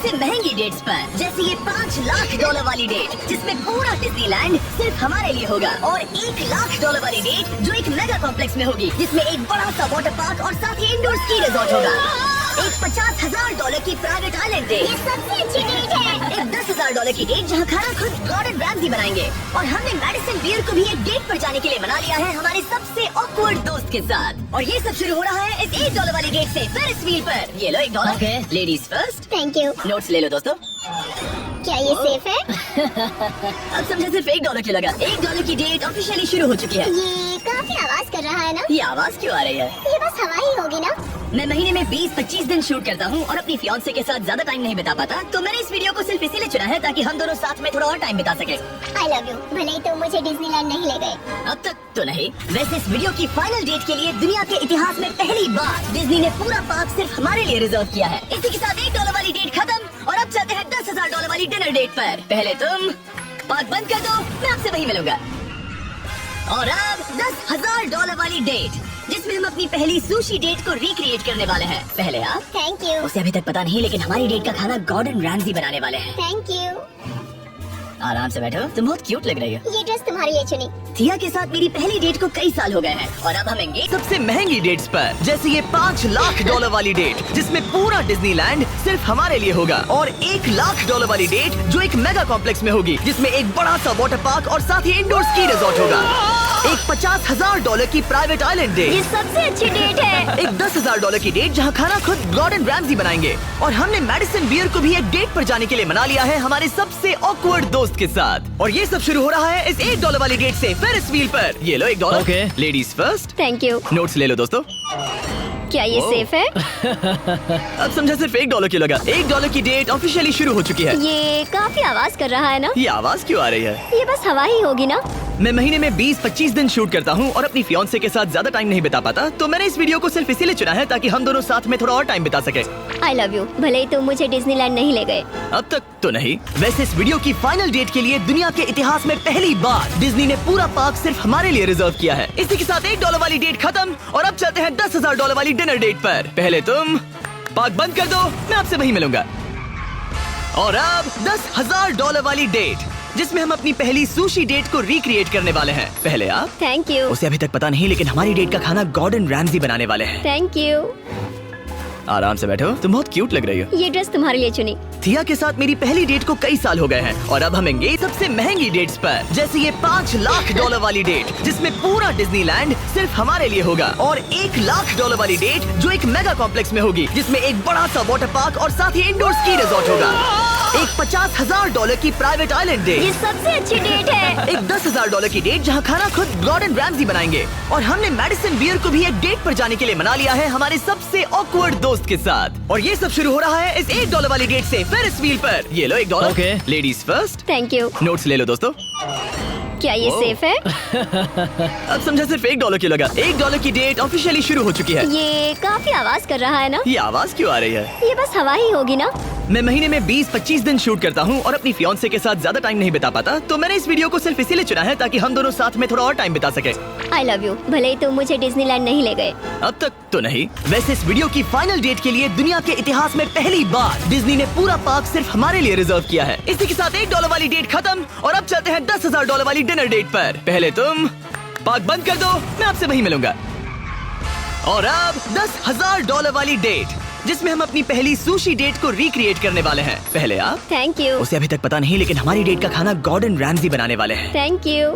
सबसे महंगी डेट्स पर, जैसे ये $5 लाख वाली डेट जिसमें पूरा डिज्नीलैंड सिर्फ हमारे लिए होगा, और $1 लाख वाली डेट जो एक मेगा कॉम्प्लेक्स में होगी जिसमें एक बड़ा सा वाटर पार्क और साथ ही इंडोर स्की रिजॉर्ट होगा। एक $50,000 की प्राइवेट आइलैंड डेट, ये सबसे अच्छी डेट है। एक $10,000 की डेट जहाँ खाना खुद गॉर्डन रैमजी बनाएंगे, और हमने मैडिसन बियर को भी एक डेट पर जाने के लिए मना लिया है हमारे सबसे ऑकवर्ड दोस्त के साथ। और ये सब शुरू हो रहा है इस $1 वाली डेट से फेरिस व्हील पर। ये लो $1। Okay. Ladies first. Thank you. Notes ले लो दोस्तों। क्या ये सेफ है? अब समझे सिर्फ $1 क्यों लगा। $1 की डेट ऑफिशियली शुरू हो चुकी है। ये काफी आवाज कर रहा है ना? ये आवाज क्यों आ रही है? ये बस हवा ही होगी ना? मैं महीने में 20-25 दिन शूट करता हूँ और अपनी फियांसे के साथ ज्यादा टाइम नहीं बिता पाता, तो मैंने इस वीडियो को सिर्फ इसीलिए चुना है ताकि हम दोनों साथ में थोड़ा और टाइम बिता सके। I love you. भले ही तुम मुझे डिज्नीलैंड नहीं ले गए। अब तक तो नहीं। वैसे इस वीडियो की फाइनल डेट के लिए दुनिया के इतिहास में पहली बार डिज्नी ने पूरा पार्क सिर्फ हमारे लिए रिजर्व किया है। इसी के साथ $1 वाली डेट खत्म, और अब चलते हैं $10,000 वाली डिनर डेट पर। पहले तुम पार्क बंद कर दो, मैं आपसे वहीं मिलूंगा। और अब $10,000 वाली डेट जिसमें हम अपनी पहली सुशी डेट को रिक्रिएट करने वाले हैं। पहले आप। Thank you. उसे अभी तक पता नहीं, लेकिन हमारी डेट का खाना गॉर्डन रैमजी बनाने वाले हैं। Thank you. आराम से बैठो, तुम बहुत क्यूट लग रही हो। ये ड्रेस तुम्हारे लिए चुनी। थिया के साथ मेरी पहली डेट को कई साल हो गए हैं, और अब हम एंगेज। सबसे महंगी डेट्स पर, जैसे ये $5 लाख वाली डेट जिसमें पूरा डिज्नीलैंड सिर्फ हमारे लिए होगा, और $1 लाख वाली डेट जो एक मेगा कॉम्प्लेक्स में होगी जिसमें एक बड़ा सा वाटर पार्क और साथ ही इंडोर स्की रिजॉर्ट होगा। एक $50,000 की प्राइवेट आइलैंड ये डेट, सबसे अच्छी डेट है। एक $10,000 की डेट जहाँ खाना खुद गॉर्डन रैमजी बनाएंगे, और हमने मैडिसन बियर को भी एक डेट पर जाने के लिए मना लिया है हमारे सबसे ऑकवर्ड दोस्त के साथ। और ये सब शुरू हो रहा है इस $1 वाली डेट से फेरिस व्हील पर। ये लो $1। Okay. Ladies first. Thank you. Notes ले लो दोस्तों। क्या ये ओ। सेफ है? अब समझा सिर्फ $1 क्यों लगा। $1 की डेट ऑफिशियली शुरू हो चुकी है। ये काफी आवाज कर रहा है ना? ये आवाज क्यों आ रही है? ये बस हवा ही होगी ना? मैं महीने में 20-25 दिन शूट करता हूँ और अपनी फियांसे के साथ ज्यादा टाइम नहीं बिता पाता, तो मैंने इस वीडियो को सिर्फ इसीलिए चुना है ताकि हम दोनों साथ में थोड़ा और टाइम बिता सके। I love you. भले ही तुम मुझे डिज्नीलैंड नहीं ले गए। अब तक तो नहीं। वैसे इस वीडियो की फाइनल डेट के लिए दुनिया के इतिहास में पहली बार डिज्नी ने पूरा पार्क सिर्फ हमारे लिए रिजर्व किया है। इसी के साथ $1 वाली डेट खत्म, और अब चलते हैं $10,000 वाली डिनर डेट पर। पहले तुम पार्क बंद कर दो, मैं आपसे वहीं मिलूंगा। और अब $10,000 वाली डेट जिसमें हम अपनी पहली सुशी डेट को रिक्रिएट करने वाले हैं। पहले आप। Thank you. उसे अभी तक पता नहीं, लेकिन हमारी डेट का खाना गॉर्डन रैमजी बनाने वाले हैं। Thank you. आराम से बैठो, तुम बहुत क्यूट लग रही हो। ये ड्रेस तुम्हारे लिए चुनी। थिया के साथ मेरी पहली डेट को कई साल हो गए हैं, और अब हम एंगेज सबसे महंगी डेट्स पर, जैसे ये $5 लाख वाली डेट जिसमें पूरा डिज्नीलैंड सिर्फ हमारे लिए होगा, और $1 लाख वाली डेट जो एक मेगा कॉम्प्लेक्स में होगी जिसमें एक बड़ा सा वाटर पार्क और साथ ही इंडोर स्की रिजॉर्ट होगा। एक $50,000 की प्राइवेट आइलैंड ये डेट, सबसे अच्छी डेट है। एक $10,000 की डेट जहाँ खाना खुद गॉर्डन रैमजी बनाएंगे, और हमने मैडिसन बियर को भी एक डेट पर जाने के लिए मना लिया है हमारे सबसे ऑकवर्ड दोस्त के साथ। और ये सब शुरू हो रहा है इस $1 वाली डेट से फेरिस व्हील पर। ये लो $1। Okay. Ladies first. Thank you. Notes ले लो दोस्तों। क्या ये ओ। सेफ है? अब समझा सिर्फ $1 क्यों लगा। $1 की डेट ऑफिशियली शुरू हो चुकी है। ये काफी आवाज कर रहा है ना? ये आवाज क्यों आ रही है? ये बस हवा ही होगी ना? मैं महीने में 20-25 दिन शूट करता हूँ और अपनी फियांसे के साथ ज्यादा टाइम नहीं बिता पाता, तो मैंने इस वीडियो को सिर्फ इसीलिए चुना है ताकि हम दोनों साथ में थोड़ा और टाइम बिता सके। I love you. भले ही तुम मुझे डिज्नीलैंड नहीं ले गए। अब तक तो नहीं। वैसे इस वीडियो की फाइनल डेट के लिए दुनिया के इतिहास में पहली बार डिज्नी ने पूरा पार्क सिर्फ हमारे लिए रिजर्व किया है। इसी के साथ $1 वाली डेट खत्म, और अब चलते हैं $10,000 वाली डिनर डेट पर। पहले तुम पार्क बंद कर दो, मैं आपसे वहीं मिलूंगा। और अब $10,000 वाली डेट जिसमें हम अपनी पहली सुशी डेट को रिक्रिएट करने वाले हैं। पहले आप। Thank you. उसे अभी तक पता नहीं, लेकिन हमारी डेट का खाना गॉर्डन रैमजी बनाने वाले हैं। Thank you.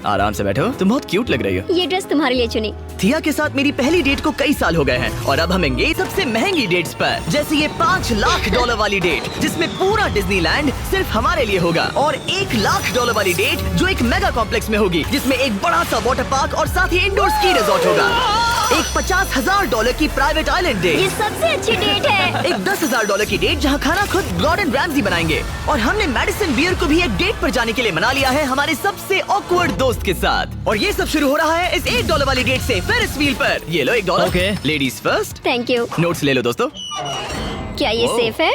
आराम से बैठो, तुम बहुत क्यूट लग रही हो। ये ड्रेस तुम्हारे लिए चुनी। थिया के साथ मेरी पहली डेट को कई साल हो गए हैं, और अब हम एंगेज सबसे महंगी डेट्स पर, जैसे ये $5 लाख वाली डेट जिसमें पूरा डिज्नीलैंड सिर्फ हमारे लिए होगा, और $1 लाख वाली डेट जो एक मेगा कॉम्प्लेक्स में होगी जिसमें एक बड़ा सा वाटर पार्क और साथ ही इंडोर स्की रिजॉर्ट होगा। एक $50,000 की प्राइवेट आइलैंड ये डेट, सबसे अच्छी डेट है। एक $10,000 की डेट जहाँ खाना खुद गॉर्डन रैमजी बनाएंगे, और हमने मैडिसन बियर को भी एक डेट पर जाने के लिए मना लिया है हमारे सबसे ऑकवर्ड दोस्त के साथ। और ये सब शुरू हो रहा है इस $1 वाली डेट से फेरिस व्हील पर। ये लो $1। Okay. Ladies first. Thank you. Notes ले लो दोस्तों। क्या ये ओ। सेफ है?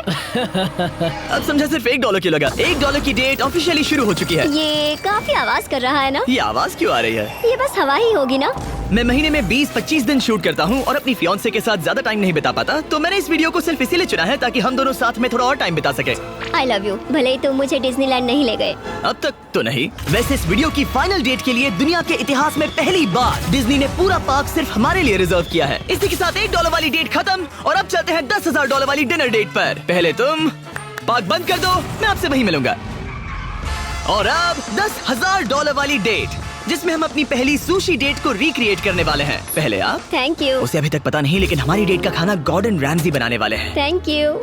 अब समझा सिर्फ $1 क्यों लगा। $1 की डेट ऑफिशियली शुरू हो चुकी है। ये काफी आवाज कर रहा है ना? ये आवाज क्यों आ रही है? ये बस हवा ही होगी ना? मैं महीने में 20-25 दिन शूट करता हूँ और अपनी फियांसे के साथ ज्यादा टाइम नहीं बिता पाता, तो मैंने इस वीडियो को सिर्फ इसीलिए चुना है ताकि हम दोनों साथ में थोड़ा और टाइम बिता सके। I love you. भले ही तुम मुझे डिज्नीलैंड नहीं ले गए। अब तक तो नहीं। वैसे इस वीडियो की फाइनल डेट के लिए दुनिया के इतिहास में पहली बार डिज्नी ने पूरा पार्क सिर्फ हमारे लिए रिजर्व किया है। इसी के साथ $1 वाली डेट खत्म और अब चलते हैं $10,000 वाली डिनर डेट पर। पहले तुम पार्क बंद कर दो, मैं आपसे वहीं मिलूंगा। और अब $10,000 वाली डेट, जिसमें हम अपनी पहली सुशी डेट को रिक्रिएट करने वाले हैं। पहले आप। Thank you. उसे अभी तक पता नहीं, लेकिन हमारी डेट का खाना गॉर्डन रैमजी बनाने वाले हैं। Thank you.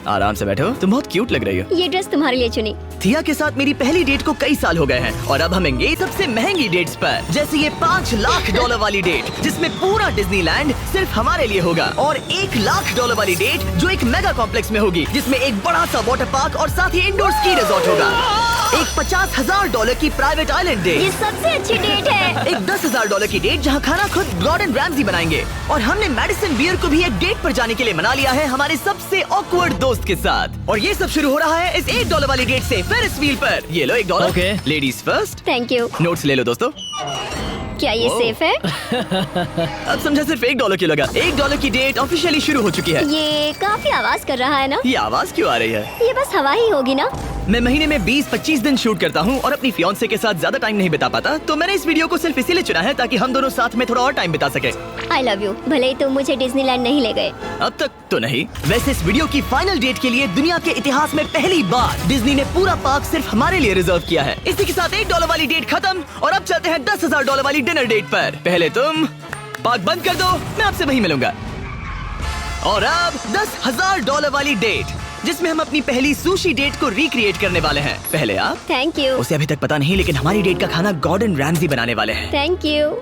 आराम से बैठो, तुम बहुत क्यूट लग रही हो। ये ड्रेस तुम्हारे लिए चुनी। थिया के साथ मेरी पहली डेट को कई साल हो गए हैं और अब हम एंगेज सबसे महंगी डेट्स पर, जैसे ये $5 लाख वाली डेट, जिसमें पूरा डिज्नीलैंड सिर्फ हमारे लिए होगा, और $1 लाख वाली डेट जो एक मेगा कॉम्प्लेक्स में होगी, जिसमें एक बड़ा सा वाटर पार्क और साथ ही इंडोर स्की रिजॉर्ट होगा। एक $50,000 की प्राइवेट आइलैंड ये डेट, सबसे अच्छी डेट है। एक $10,000 की डेट जहाँ खाना खुद गॉर्डन रैमजी बनाएंगे, और हमने मेडिसिन बियर को भी एक डेट पर जाने के लिए मना लिया है हमारे सबसे ऑकवर्ड दोस्त के साथ। और ये सब शुरू हो रहा है इस $1 वाली डेट से फेरिस व्हील पर। ये लो $1। Okay. Ladies first. Thank you. Notes ले लो दोस्तों। क्या ये ओ। सेफ है? अब समझा सिर्फ $1 की लगा। $1 की डेट ऑफिशियली शुरू हो चुकी है। ये काफी आवाज कर रहा है ना? ये आवाज क्यों आ रही है? ये बस हवा ही होगी ना? मैं महीने में 20-25 दिन शूट करता हूँ और अपनी फियांसे के साथ ज्यादा टाइम नहीं बिता पाता, तो मैंने इस वीडियो को सिर्फ इसीलिए चुना है ताकि हम दोनों साथ में थोड़ा और टाइम बिता सके। I love you. भले ही तुम मुझे डिज्नीलैंड नहीं ले गए। अब तक तो नहीं। वैसे इस वीडियो की फाइनल डेट के लिए दुनिया के इतिहास में पहली बार डिज्नी ने पूरा पार्क सिर्फ हमारे लिए रिजर्व किया है। इसी के साथ $1 वाली डेट खत्म और अब चलते हैं $10,000 वाली डिनर डेट पर। पहले तुम पार्क बंद कर दो, मैं आपसे वहीं मिलूंगा। और अब $10,000 वाली डेट, जिसमें हम अपनी पहली सुशी डेट को रिक्रिएट करने वाले हैं। पहले आप। Thank you. उसे अभी तक पता नहीं, लेकिन हमारी डेट का खाना गॉर्डन रैमजी बनाने वाले हैं। Thank you.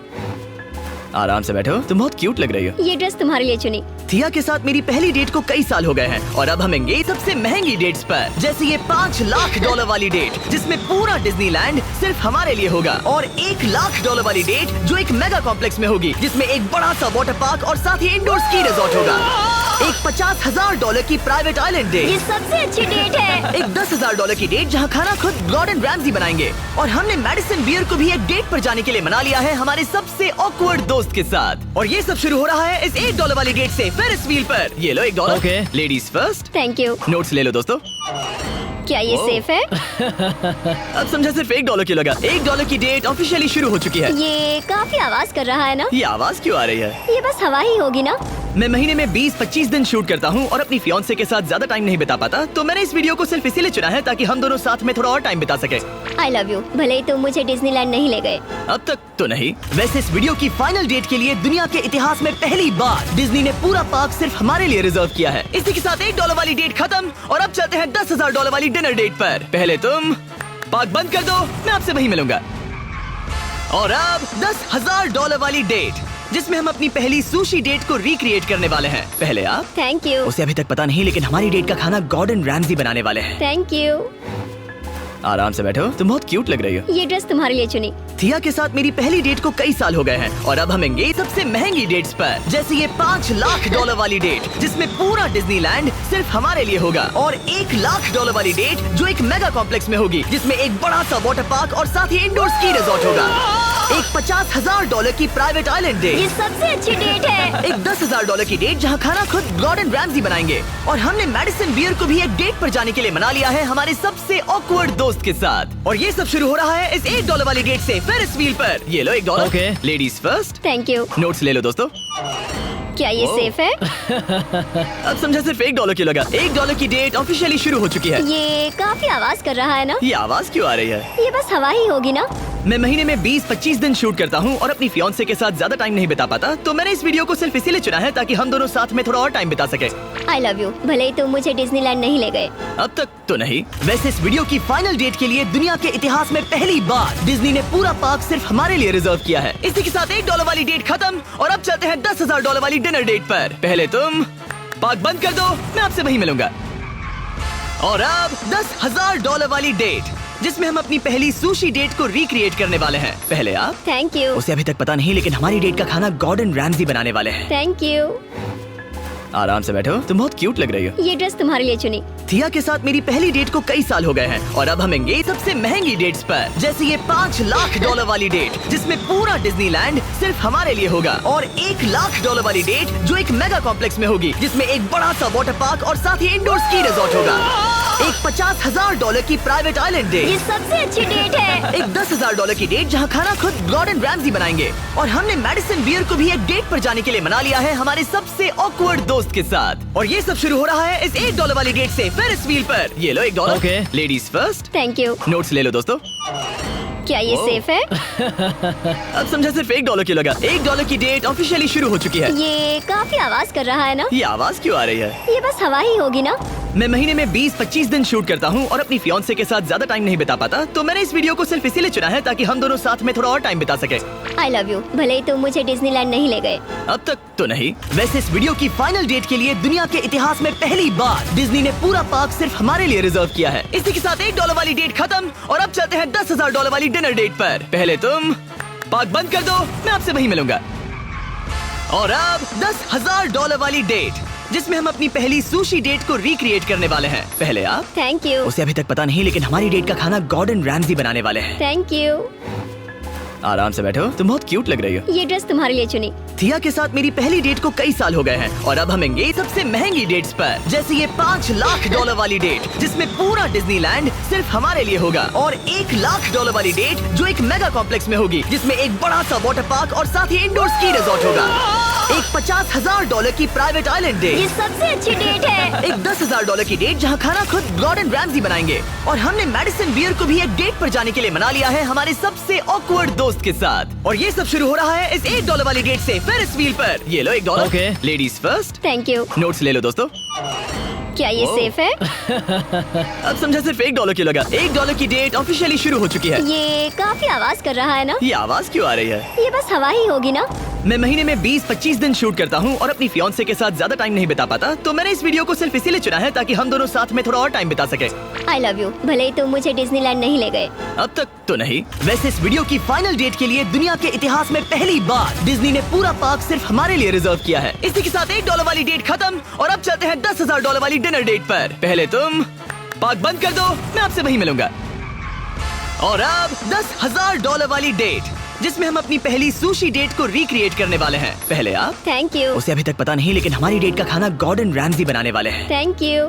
आराम से बैठो, तुम बहुत क्यूट लग रही हो। ये ड्रेस तुम्हारे लिए चुनी। थिया के साथ मेरी पहली डेट को कई साल हो गए हैं और अब हम एंगेज सबसे महंगी डेट्स पर, जैसे ये $5 लाख वाली डेट, जिसमें पूरा डिज्नीलैंड सिर्फ हमारे लिए होगा, और $1 लाख वाली डेट जो एक मेगा कॉम्प्लेक्स में होगी, जिसमें एक बड़ा सा वाटर पार्क और साथ ही इंडोर स्की रिजॉर्ट होगा। एक $50,000 की प्राइवेट आइलैंड ये डेट, सबसे अच्छी डेट है। एक $10,000 की डेट जहाँ खाना खुद गॉर्डन रैमजी बनाएंगे, और हमने मेडिसिन बियर को भी एक डेट पर जाने के लिए मना लिया है हमारे सबसे ऑकवर्ड दोस्त के साथ। और ये सब शुरू हो रहा है इस $1 वाली डेट से फेरिस व्हील पर। ये लो $1। Okay. Ladies first. Thank you. Notes ले लो दोस्तों। क्या ये ओ। सेफ है? अब समझा सिर्फ $1 की लगा। $1 की डेट ऑफिशियली शुरू हो चुकी है। ये काफी आवाज कर रहा है ना? ये आवाज क्यों आ रही है? ये बस हवा ही होगी ना? मैं महीने में 20-25 दिन शूट करता हूँ और अपनी फियांसे के साथ ज्यादा टाइम नहीं बिता पाता, तो मैंने इस वीडियो को सिर्फ इसीलिए चुना है ताकि हम दोनों साथ में थोड़ा और टाइम बिता सके। I love you. भले ही तुम मुझे डिज्नीलैंड नहीं ले गए। अब तक तो नहीं। वैसे इस वीडियो की फाइनल डेट के लिए दुनिया के इतिहास में पहली बार डिज्नी ने पूरा पार्क सिर्फ हमारे लिए रिजर्व किया है। इसी के साथ $1 वाली डेट खत्म और अब चलते हैं $10,000 वाली डिनर डेट पर। पहले तुम पार्क बंद कर दो, मैं आपसे वहीं मिलूंगा। और अब $10,000 वाली डेट, जिसमें हम अपनी पहली सुशी डेट को रिक्रिएट करने वाले हैं। पहले आप। Thank you. उसे अभी तक पता नहीं, लेकिन हमारी डेट का खाना गॉर्डन रैमजी बनाने वाले हैं। Thank you. आराम से बैठो, तुम बहुत क्यूट लग रही हो। ये ड्रेस तुम्हारे लिए चुनी। थिया के साथ मेरी पहली डेट को कई साल हो गए हैं और अब हम एंगेज सबसे महंगी डेट्स पर, जैसे ये $5 लाख वाली डेट, जिसमें पूरा डिज्नीलैंड सिर्फ हमारे लिए होगा, और $1 लाख वाली डेट जो एक मेगा कॉम्प्लेक्स में होगी, जिसमें एक बड़ा सा वाटर पार्क और साथ ही इंडोर स्की रिजॉर्ट होगा। एक $50,000 की प्राइवेट आइलैंड ये डेट, सबसे अच्छी डेट है। एक $10,000 की डेट जहाँ खाना खुद गॉर्डन रैमजी बनाएंगे, और हमने मेडिसिन बियर को भी एक डेट पर जाने के लिए मना लिया है हमारे सबसे ऑकवर्ड दोस्त के साथ। और ये सब शुरू हो रहा है इस $1 वाली डेट से फेरिस व्हील पर। ये लो $1। Okay. Ladies first. Thank you. Notes ले लो दोस्तों। क्या ये ओ। सेफ है? अब समझा सिर्फ $1 की लगा। $1 की डेट ऑफिशियली शुरू हो चुकी है। ये काफी आवाज कर रहा है ना? ये आवाज क्यों आ रही है? ये बस हवा ही होगी ना? मैं महीने में 20-25 दिन शूट करता हूँ और अपनी फियांसे के साथ ज्यादा टाइम नहीं बिता पाता, तो मैंने इस वीडियो को सिर्फ इसीलिए चुना है ताकि हम दोनों साथ में थोड़ा और टाइम बिता सके। I love you. भले ही तुम मुझे डिज्नीलैंड नहीं ले गए। अब तक तो नहीं। वैसे इस वीडियो की फाइनल डेट के लिए दुनिया के इतिहास में पहली बार डिज्नी ने पूरा पार्क सिर्फ हमारे लिए रिजर्व किया है। इसी के साथ $1 वाली डेट खत्म और अब चलते हैं $10,000 वाली डिनर डेट पर। पहले तुम पार्क बंद कर दो, मैं आपसे वहीं मिलूंगा। और अब $10,000 वाली डेट, जिसमें हम अपनी पहली सुशी डेट को रिक्रिएट करने वाले हैं। पहले आप। Thank you. उसे अभी तक पता नहीं, लेकिन हमारी डेट का खाना गॉर्डन रैमजी बनाने वाले हैं। Thank you. आराम से बैठो, तुम बहुत क्यूट लग रही हो। ये ड्रेस तुम्हारे लिए चुनी। थिया के साथ मेरी पहली डेट को कई साल हो गए हैं और अब हम एंगेज सबसे महंगी डेट्स पर, जैसे ये $5 लाख वाली डेट जिसमें पूरा डिज्नीलैंड सिर्फ हमारे लिए होगा, और $1 लाख वाली डेट जो एक मेगा कॉम्प्लेक्स में होगी, जिसमें एक बड़ा सा वाटर पार्क और साथ ही इंडोर स्की रिजॉर्ट होगा। एक $50,000 की प्राइवेट आइलैंड ये डेट, सबसे अच्छी डेट है। एक $10,000 की डेट जहाँ खाना खुद गॉर्डन रैमजी बनाएंगे, और हमने मेडिसिन बियर को भी एक डेट पर जाने के लिए मना लिया है हमारे सबसे ऑकवर्ड दोस्त के साथ। और ये सब शुरू हो रहा है इस $1 वाली डेट से फेरिस व्हील पर। ये लो $1। Okay. Ladies first. Thank you. Notes ले लो दोस्तों। क्या ये सेफ है? अब समझा सिर्फ $1 की लगा। $1 की डेट ऑफिशियली शुरू हो चुकी है। ये काफी आवाज कर रहा है ना? ये आवाज क्यों आ रही है? ये बस हवा ही होगी ना? मैं महीने में 20-25 दिन शूट करता हूँ और अपनी फियांसे के साथ ज्यादा टाइम नहीं बिता पाता, तो मैंने इस वीडियो को सिर्फ इसीलिए चुना है ताकि हम दोनों साथ में थोड़ा और टाइम बिता सके। I love you. भले ही तुम मुझे डिज्नीलैंड नहीं ले गए। अब तक तो नहीं। वैसे इस वीडियो की फाइनल डेट के लिए दुनिया के इतिहास में पहली बार डिज्नी ने पूरा पार्क सिर्फ हमारे लिए रिजर्व किया है। इसी के साथ $1 वाली डेट खत्म और अब चलते हैं $10,000 वाली डिनर डेट पर। पहले तुम पार्क बंद कर दो, मैं आपसे वहीं मिलूंगा। और अब $10,000 वाली डेट जिसमें हम अपनी पहली सुशी डेट को रिक्रिएट करने वाले हैं। पहले आप। Thank you. उसे अभी तक पता नहीं, लेकिन हमारी डेट का खाना गॉर्डन रैमजी बनाने वाले हैं। Thank you. आराम से बैठो, तुम बहुत क्यूट लग रही हो। ये ड्रेस तुम्हारे लिए चुनी। थिया के साथ मेरी पहली डेट को कई साल हो गए हैं और अब हम एंगेज सबसे महंगी डेट्स पर, जैसे ये $5 लाख वाली डेट जिसमें पूरा डिज्नीलैंड सिर्फ हमारे लिए होगा, और $1 लाख वाली डेट जो एक मेगा कॉम्प्लेक्स में होगी, जिसमें एक बड़ा सा वाटर पार्क और साथ ही इंडोर स्की रिजॉर्ट होगा। एक $50,000 की प्राइवेट आइलैंड ये डेट, सबसे अच्छी डेट है। एक $10,000 की डेट जहाँ खाना खुद गॉर्डन रैमजी बनाएंगे, और हमने मेडिसिन बियर को भी एक डेट पर जाने के लिए मना लिया है हमारे सबसे ऑकवर्ड दोस्त के साथ। और ये सब शुरू हो रहा है इस $1 वाली डेट से फेरिस व्हील पर। ये लो $1। Okay. Ladies first. Thank you. Notes ले लो दोस्तों। क्या ये सेफ है? अब समझा सिर्फ $1 की लगा। $1 की डेट ऑफिशियली शुरू हो चुकी है। ये काफी आवाज कर रहा है ना? ये आवाज क्यों आ रही है? ये बस हवा ही होगी ना? मैं महीने में 20-25 दिन शूट करता हूँ और अपनी फियांसे के साथ ज्यादा टाइम नहीं बिता पाता, तो मैंने इस वीडियो को सिर्फ इसीलिए चुना है ताकि हम दोनों साथ में थोड़ा और टाइम बिता सके। I love you. भले ही तुम मुझे डिज्नीलैंड नहीं ले गए। अब तक तो नहीं। वैसे इस वीडियो की फाइनल डेट के लिए दुनिया के इतिहास में पहली बार डिज्नी ने पूरा पार्क सिर्फ हमारे लिए रिजर्व किया है। इसी के साथ $1 वाली डेट खत्म और अब चलते हैं $10,000 वाली डिनर डेट पर। पहले तुम पार्क बंद कर दो, मैं आपसे वहीं मिलूंगा। और अब $10,000 वाली डेट जिसमें हम अपनी पहली सुशी डेट को रिक्रिएट करने वाले हैं। पहले आप। Thank you. उसे अभी तक पता नहीं, लेकिन हमारी डेट का खाना गॉर्डन रैमजी बनाने वाले हैं। Thank you.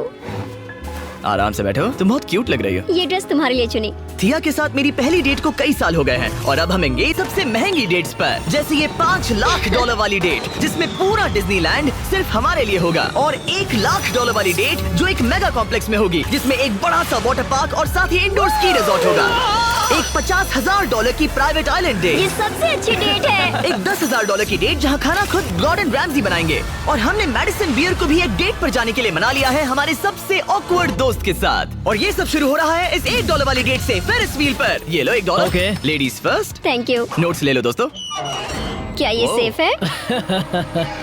आराम से बैठो, तुम बहुत क्यूट लग रही हो। ये ड्रेस तुम्हारे लिए चुनी। थिया के साथ मेरी पहली डेट को कई साल हो गए हैं और अब हम एंगेज सबसे महंगी डेट्स पर, जैसे ये $5 लाख वाली डेट जिसमें पूरा डिज्नीलैंड सिर्फ हमारे लिए होगा, और $1 लाख वाली डेट जो एक मेगा कॉम्प्लेक्स में होगी, जिसमें एक बड़ा सा वाटर पार्क और साथ ही इंडोर स्की रिजॉर्ट होगा। एक $50,000 की प्राइवेट आइलैंड ये डेट, सबसे अच्छी डेट है। एक $10,000 की डेट जहाँ खाना खुद गॉर्डन रैमजी बनाएंगे, और हमने मेडिसिन बियर को भी एक डेट पर जाने के लिए मना लिया है हमारे सबसे ऑकवर्ड दोस्त के साथ। और ये सब शुरू हो रहा है इस $1 वाली डेट से फेरिस व्हील पर। ये लो $1। Okay. Ladies first. Thank you. Notes ले लो दोस्तों। क्या ये सेफ है?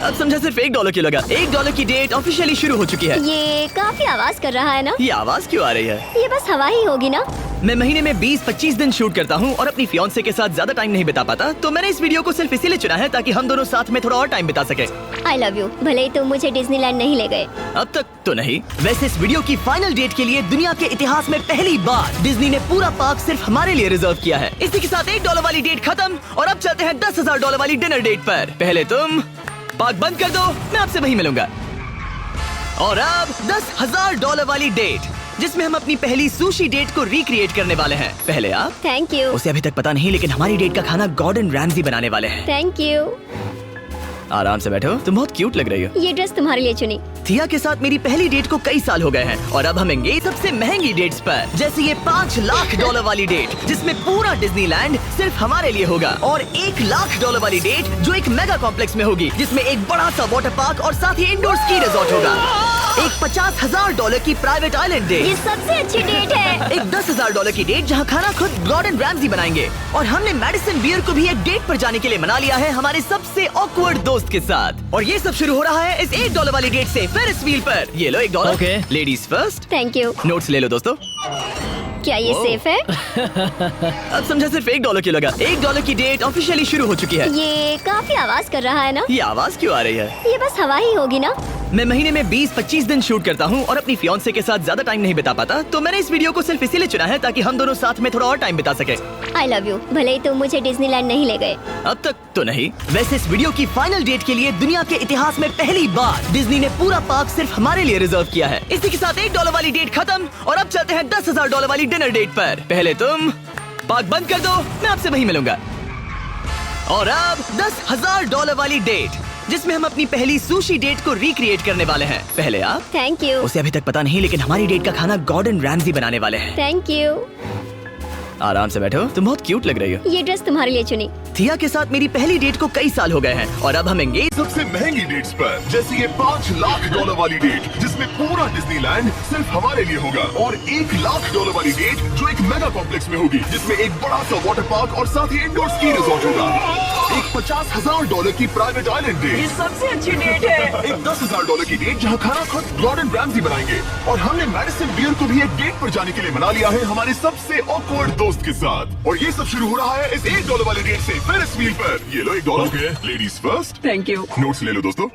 अब समझा सिर्फ $1 की लगा। $1 की डेट ऑफिशियली शुरू हो चुकी है। ये काफी आवाज कर रहा है ना? ये आवाज क्यों आ रही है? ये बस हवा ही होगी ना? मैं महीने में 20-25 दिन शूट करता हूँ और अपनी फियांसे के साथ ज्यादा टाइम नहीं बिता पाता, तो मैंने इस वीडियो को सिर्फ इसीलिए चुना है ताकि हम दोनों साथ में थोड़ा और टाइम बिता सके। I love you. भले ही तुम मुझे डिज्नीलैंड नहीं ले गए। अब तक तो नहीं। वैसे इस वीडियो की फाइनल डेट के लिए दुनिया के इतिहास में पहली बार डिज्नी ने पूरा पार्क सिर्फ हमारे लिए रिजर्व किया है। इसी के साथ $1 वाली डेट खत्म और अब चलते हैं $10,000 वाली डिनर डेट पर। पहले तुम पार्क बंद कर दो, मैं आपसे वहीं मिलूंगा। और अब $10,000 वाली डेट जिसमें हम अपनी पहली सुशी डेट को रिक्रिएट करने वाले हैं। पहले आप। Thank you. उसे अभी तक पता नहीं, लेकिन हमारी डेट का खाना गॉर्डन रैमजी बनाने वाले हैं। Thank you. आराम से बैठो, तुम बहुत क्यूट लग रही हो। ये ड्रेस तुम्हारे लिए चुनी। थिया के साथ मेरी पहली डेट को कई साल हो गए हैं और अब हम एंगेज सबसे महंगी डेट्स पर, जैसे ये $5 लाख वाली डेट जिसमें पूरा डिज्नीलैंड सिर्फ हमारे लिए होगा, और $1 लाख वाली डेट जो एक मेगा कॉम्प्लेक्स में होगी, जिसमें एक बड़ा सा वाटर पार्क और साथ ही इंडोर स्की रिजॉर्ट होगा। एक $50,000 की प्राइवेट आइलैंड ये डेट, सबसे अच्छी डेट है। एक $10,000 की डेट जहाँ खाना खुद गॉर्डन रैमजी बनाएंगे, और हमने मेडिसिन बियर को भी एक डेट पर जाने के लिए मना लिया है हमारे सबसे ऑकवर्ड दोस्त के साथ। और ये सब शुरू हो रहा है इस $1 वाली डेट से फेरिस व्हील पर। ये लो $1। Okay. Ladies first. Thank you. Notes ले लो दोस्तों। क्या ये सेफ है? अब समझा सिर्फ $1 की लगा। $1 की डेट ऑफिशियली शुरू हो चुकी है। ये काफी आवाज कर रहा है ना? ये आवाज क्यों आ रही है? ये बस हवा ही होगी ना? मैं महीने में 20-25 दिन शूट करता हूँ और अपनी फियांसे के साथ ज्यादा टाइम नहीं बिता पाता, तो मैंने इस वीडियो को सिर्फ इसीलिए चुना है ताकि हम दोनों साथ में थोड़ा और टाइम बिता सके। I love you. भले ही तुम मुझे डिज्नीलैंड नहीं ले गए। अब तक तो नहीं। वैसे इस वीडियो की फाइनल डेट के लिए दुनिया के इतिहास में पहली बार डिज्नी ने पूरा पार्क सिर्फ हमारे लिए रिजर्व किया है। इसी के साथ $1 वाली डेट खत्म और अब चलते हैं $10,000 वाली डिनर डेट पर। पहले तुम पार्क बंद कर दो, मैं आपसे वहीं मिलूंगा। और अब $10,000 वाली डेट, जिसमें हम अपनी पहली सुशी डेट को रिक्रिएट करने वाले हैं। पहले आप। Thank you. उसे अभी तक पता नहीं, लेकिन हमारी डेट का खाना गॉर्डन रैमजी बनाने वाले हैं। Thank you. आराम से बैठो, तुम बहुत क्यूट लग रही हो। ये ड्रेस तुम्हारे लिए चुनी। थिया के साथ मेरी पहली डेट को कई साल हो गए हैं और अब हम एंगेज। सबसे महंगी डेट्स पर, जैसे ये $5 लाख वाली डेट जिसमें पूरा डिज्नीलैंड सिर्फ हमारे लिए होगा, और $1 लाख वाली डेट जो एक मेगा कॉम्प्लेक्स में होगी, जिसमें एक बड़ा सा वाटर पार्क और साथ ही इंडोर स्की रिजॉर्ट होगा। एक $50,000 की प्राइवेट आइलैंड ये डेट, सबसे अच्छी डेट है। एक $10,000 की डेट जहाँ खाना खुद गॉर्डन रैमजी बनाएंगे, और हमने मैडिसन बियर को भी एक डेट पर जाने के लिए मना लिया है हमारे सबसे ऑकवर्ड दोस्त के साथ। और ये सब शुरू हो रहा है इस $1 वाली डेट से फेरिस व्हील पर। ये लो $1। Ladies first. Thank you. Notes ले लो दोस्तों।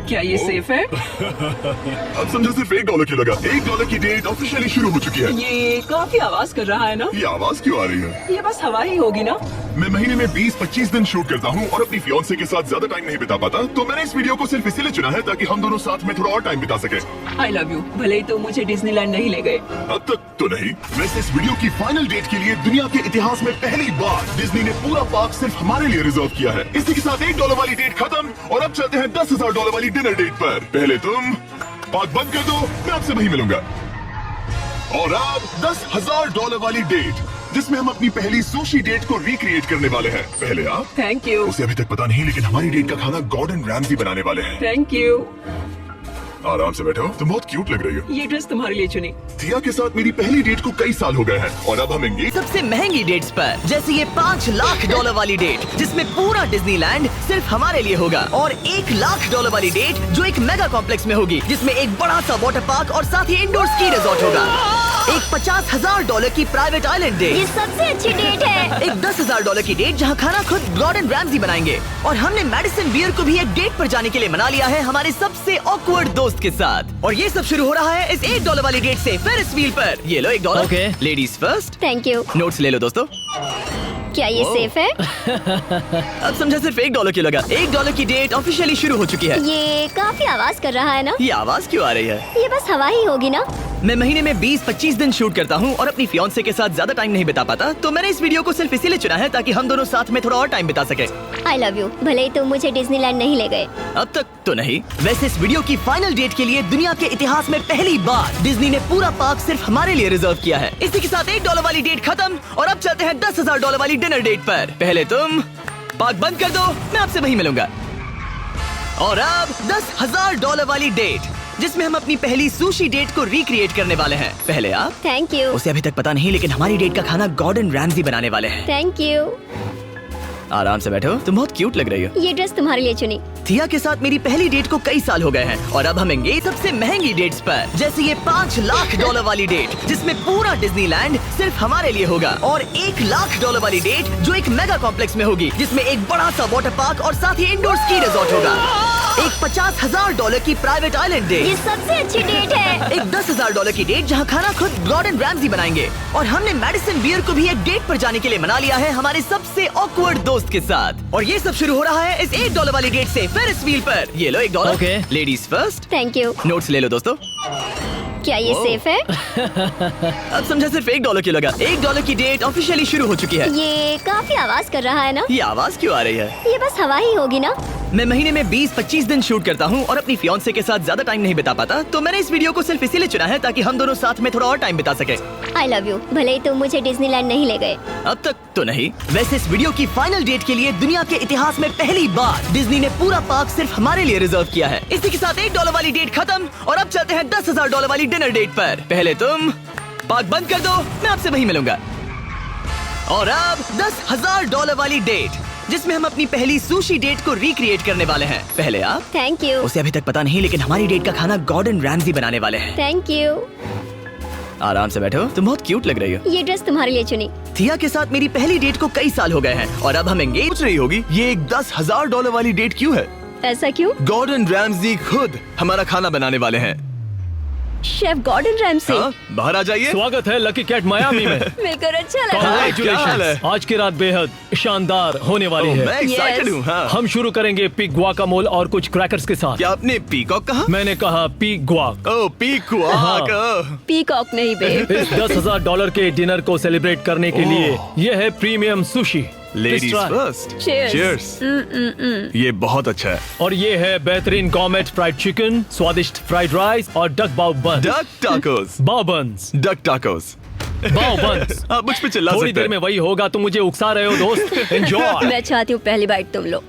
क्या ये सेफ है? अब समझो सिर्फ $1 क्यों लगा। $1 की डेट ऑफिशियली शुरू हो चुकी है। ये काफी आवाज कर रहा है ना? ये आवाज क्यों आ रही है? ये बस हवा ही होगी ना? मैं महीने में 20-25 दिन शूट करता हूँ और अपनी फियांसे के साथ ज्यादा टाइम नहीं बिता पाता, तो मैंने इस वीडियो को सिर्फ इसीलिए चुना है ताकि हम दोनों साथ में थोड़ा और टाइम बिता सके। I love you. भले ही तुम मुझे डिज्नीलैंड नहीं ले गए। अब तक तो नहीं। वैसे इस वीडियो की फाइनल डेट के लिए दुनिया के इतिहास में पहली बार डिज्नी ने पूरा पार्क सिर्फ हमारे लिए रिजर्व किया है। इसी के साथ $1 वाली डेट खत्म और अब चलते हैं $10,000 वाली डिनर डेट पर। पहले तुम पार्क बंद कर दो, मैं आपसे वहीं मिलूंगा। और अब $10,000 वाली डेट, जिसमें हम अपनी पहली सुशी डेट को रिक्रिएट करने वाले हैं। पहले आप। Thank you. उसे अभी तक पता नहीं, लेकिन हमारी डेट का खाना गॉर्डन रैमजी बनाने वाले हैं। Thank you. आराम से बैठो, तुम बहुत क्यूट लग रही हो। ये ड्रेस तुम्हारे लिए चुनी। थिया के साथ मेरी पहली डेट को कई साल हो गए हैं और अब हम एंगेज। सबसे महंगी डेट्स पर, जैसे ये $5 लाख वाली डेट, जिसमें पूरा डिज्नीलैंड सिर्फ हमारे लिए होगा, और $1 लाख वाली डेट जो एक मेगा कॉम्प्लेक्स में होगी, जिसमें एक बड़ा सा वाटर पार्क और साथ ही इंडोर स्की रिजॉर्ट होगा। एक $50,000 की प्राइवेट आइलैंड ये डेट, सबसे अच्छी डेट है। एक $10,000 की डेट जहाँ खाना खुद गॉर्डन रैमजी बनाएंगे, और हमने मैडिसन बियर को भी एक डेट पर जाने के लिए मना लिया है हमारे सबसे ऑकवर्ड दोस्त के साथ। और ये सब शुरू हो रहा है इस $1 वाली डेट से फेरिस व्हील पर। ये लो $1। Okay. Ladies first. Thank you. Notes ले लो दोस्तों। क्या ये सेफ है? अब समझा सिर्फ $1 क्यों लगा। $1 की डेट ऑफिशियली शुरू हो चुकी है। ये काफी आवाज कर रहा है ना? ये आवाज क्यों आ रही है? ये बस हवा ही होगी ना? मैं महीने में 20-25 दिन शूट करता हूँ और अपनी फियांसे के साथ ज्यादा टाइम नहीं बिता पाता, तो मैंने इस वीडियो को सिर्फ इसीलिए चुना है ताकि हम दोनों साथ में थोड़ा और टाइम बिता सके। I love you. भले ही तुम मुझे डिज्नीलैंड नहीं ले गए। अब तक तो नहीं। वैसे इस वीडियो की फाइनल डेट के लिए दुनिया के इतिहास में पहली बार डिज्नी ने पूरा पार्क सिर्फ हमारे लिए रिजर्व किया है। इसी के साथ $1 वाली डेट खत्म और अब चलते हैं $10,000 वाली डिनर डेट पर। पहले तुम पार्क बंद कर दो, मैं आपसे वहीं मिलूंगा। और अब $10,000 वाली डेट, जिसमें हम अपनी पहली सुशी डेट को रिक्रिएट करने वाले हैं। पहले आप। Thank you. उसे अभी तक पता नहीं, लेकिन हमारी डेट का खाना गॉर्डन रैमजी बनाने वाले हैं। Thank you. आराम से बैठो, तुम बहुत क्यूट लग रही हो। ये ड्रेस तुम्हारे लिए चुनी। थिया के साथ मेरी पहली डेट को कई साल हो गए हैं और अब हम एंगेज। सबसे महंगी डेट्स पर, जैसे ये $5 लाख वाली डेट, जिसमें पूरा डिज्नीलैंड सिर्फ हमारे लिए होगा, और $1 लाख वाली डेट जो एक मेगा कॉम्प्लेक्स में होगी, जिसमें एक बड़ा सा वाटर पार्क और साथ ही इंडोर स्की रिजॉर्ट होगा। एक $50,000 की प्राइवेट आइलैंड ये डेट, सबसे अच्छी डेट है। एक $10,000 की डेट जहाँ खाना खुद गॉर्डन रैमजी बनाएंगे, और हमने मैडिसन बियर को भी एक डेट पर जाने के लिए मना लिया है हमारे सबसे ऑकवर्ड दोस्त के साथ। और ये सब शुरू हो रहा है इस $1 वाली डेट से फेरिस व्हील पर। ये लो $1। Okay. Ladies first. Thank you. Notes ले लो दोस्तों। क्या ये सेफ है? अब समझा सिर्फ $1 क्यों लगा। $1 की डेट ऑफिशियली शुरू हो चुकी है। ये काफी आवाज कर रहा है ना? ये आवाज क्यों आ रही है? ये बस हवा ही होगी ना? मैं महीने में 20-25 दिन शूट करता हूँ और अपनी फियांसे के साथ ज्यादा टाइम नहीं बिता पाता, तो मैंने इस वीडियो को सिर्फ इसीलिए चुना है ताकि हम दोनों साथ में थोड़ा और टाइम बिता सके। I love you. भले ही तुम मुझे डिज्नीलैंड नहीं ले गए। अब तक तो नहीं। वैसे इस वीडियो की फाइनल डेट के लिए दुनिया के इतिहास में पहली बार डिज्नी ने पूरा पार्क सिर्फ हमारे लिए रिजर्व किया है। इसी के साथ $1 वाली डेट खत्म और अब चलते हैं $10,000 वाली डिनर डेट पर। पहले तुम पार्क बंद कर दो, मैं आपसे वहीं मिलूंगा। और अब $10,000 वाली डेट, जिसमें हम अपनी पहली सुशी डेट को रिक्रिएट करने वाले हैं। पहले आप। Thank you. उसे अभी तक पता नहीं, लेकिन हमारी डेट का खाना गॉर्डन रैमजी बनाने वाले हैं। Thank you. आराम से बैठो, तुम बहुत क्यूट लग रही हो। ये ड्रेस तुम्हारे लिए चुनी। थिया के साथ मेरी पहली डेट को कई साल हो गए हैं और अब हम एंगेज। सोच रही होगी ये एक $10,000 वाली डेट क्यों है? ऐसा क्यों? गॉर्डन रैमजी खुद हमारा खाना बनाने वाले हैं। Chef Gordon Ramsay. हाँ, बाहर आ जाइए। स्वागत है लकी कैट मायामी में। मिलकर अच्छा लगा। क्या हाल है? Congratulations! आज की रात बेहद शानदार होने वाली मैं है। Excited Yes. हूँ। हाँ। हम शुरू करेंगे पिग गुआकामोल और कुछ क्रैकर्स के साथ। क्या आपने पीकॉक कहा? मैंने कहा पिग गुआक। ओ पीकॉक। पीकॉक नहीं बे। इस $10,000 के डिनर को सेलिब्रेट करने के लिए यह है premium sushi. Ladies Please try. First. Cheers. Cheers. ये बहुत अच्छा है। और ये है बेहतरीन गॉर्मेट फ्राइड चिकन, स्वादिष्ट फ्राइड राइस और डक बाउ बन। Duck tacos. बाउ बन्स। Duck tacos. बाउ बन्स। आप मुझ पे चिल्ला थोड़ी सकते देर में हैं। वही होगा, तुम मुझे उकसा रहे हो दोस्त। एंजॉय। मैं चाहती हूँ पहली बाइट तुम लो।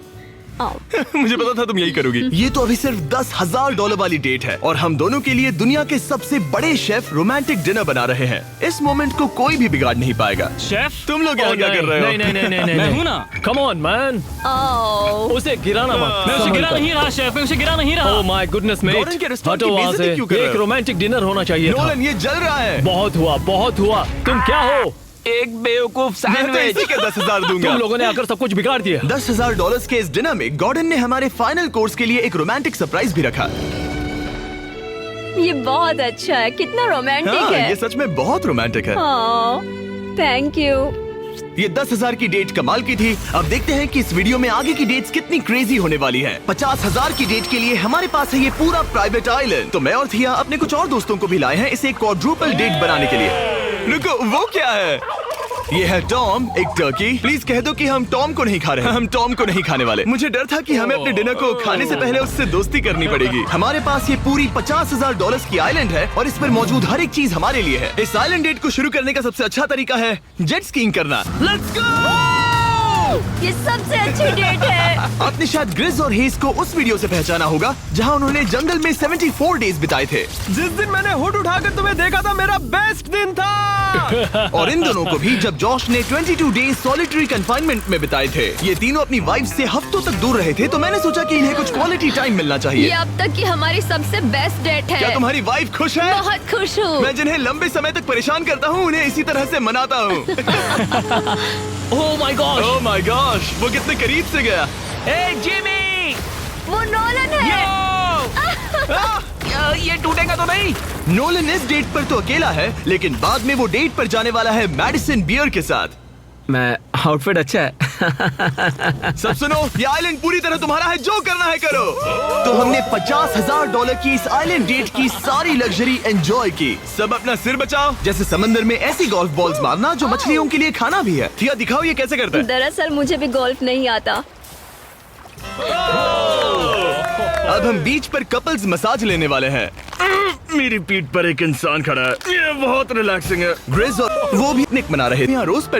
आओ। मुझे पता था तुम यही करोगी। ये तो अभी सिर्फ $10,000 वाली डेट है और हम दोनों के लिए दुनिया के सबसे बड़े शेफ रोमांटिक डिनर बना रहे हैं। इस मोमेंट को कोई भी बिगाड़ नहीं पाएगा। शेफ तुम लोग यहाँ क्या कर रहे हो? नहीं मैं हूँ ना। कम ऑन मैन, आओ। उसे गिराना मत। मैं उसे गिरा नहीं रहा शेफ, मैं उसे गिरा नहीं रहा। Oh my goodness mate, Gordon के रेस्टोरेंट हटो की वहाँ बेइज्जती से। क्यों कर रहे एक हो? रोमांटिक डिनर होना चाहिए था। नोलन ये जल रहा है। बहुत हुआ। तुम क्या हो? एक बेवकूफ मैं तो सैंडविच। इसी के 10,000 दूंगा। तुम लोगों ने आकर सब कुछ बिगाड़ दिया। $10,000 के इस डिनर में गॉर्डन ने हमारे फाइनल कोर्स के लिए एक रोमांटिक सरप्राइज भी रखा। ये बहुत अच्छा है। कितना रोमांटिक हाँ, है। ये सच में बहुत रोमांटिक है। Thank you. ये 10,000 की डेट कमाल की थी। अब देखते हैं कि इस वीडियो में आगे की डेट्स कितनी क्रेजी होने वाली है। 50,000 की डेट के लिए हमारे पास है ये पूरा प्राइवेट आइलैंड। तो मैं और थिया अपने कुछ और दोस्तों को भी लाए हैं इसे क्वाड्रुपल डेट बनाने के लिए। रुको, वो क्या है? ये है टॉम, एक टर्की। प्लीज कह दो कि हम टॉम को नहीं खा रहे हैं। हम टॉम को नहीं खाने वाले। मुझे डर था कि हमें अपने डिनर को खाने से पहले उससे दोस्ती करनी पड़ेगी। हमारे पास ये पूरी $50,000 की आइलैंड है और इस पर मौजूद हर एक चीज हमारे लिए है। इस आइलैंड डेट को शुरू करने का सबसे अच्छा तरीका है जेट स्कीइंग करना। Let's go! ये सबसे अच्छी डेट है। आपने शायद ग्रिज और हेज को उस वीडियो से पहचाना होगा जहां उन्होंने जंगल में 74 डेज बिताए थे। जिस दिन मैंने हुड उठाकर तुम्हें देखा था, मेरा बेस्ट दिन था। और इन दोनों को भी जब जॉश ने 22 डेज सॉलिटरी कंफाइनमेंट में बिताए थे। ये तीनों अपनी वाइफ से हफ्तों तक दूर रहे थे, तो मैंने सोचा कि इन्हें कुछ क्वालिटी टाइम मिलना ये चाहिए। अब तक की हमारी सबसे बेस्ट डेट है। क्या तुम्हारी वाइफ खुश है? बहुत खुश हूँ। मैं जिन्हें लंबे समय तक परेशान करता हूँ उन्हें इसी तरह से मनाता हूँ। Oh my God. Oh my gosh, वो कितने करीब से गया। ए जिमी, वो नोलन है। ये टूटेगा तो नहीं? नोलन इस डेट पर तो अकेला है, लेकिन बाद में वो डेट पर जाने वाला है मैडिसन बियर के साथ। मैं आउटफिट अच्छा है। सब सुनो, ये आइलैंड पूरी तरह तुम्हारा है, जो करना है करो। तो हमने $50,000 की इस आइलैंड डेट की सारी लग्जरी एंजॉय की। सब अपना सिर बचाओ, जैसे समंदर में ऐसी गोल्फ बॉल्स मारना जो मछलियों के लिए खाना भी है। थिया दिखाओ ये कैसे करता है। दरअसल मुझे भी गोल्फ नहीं आता। अब हम बीच पर कपल्स मसाज लेने वाले हैं। मेरी पीठ पर एक इंसान खड़ा है, ये बहुत रिलैक्सिंग है। ग्रिज और वो भी पिकनिक मना रहे थे। यहाँ रोज पे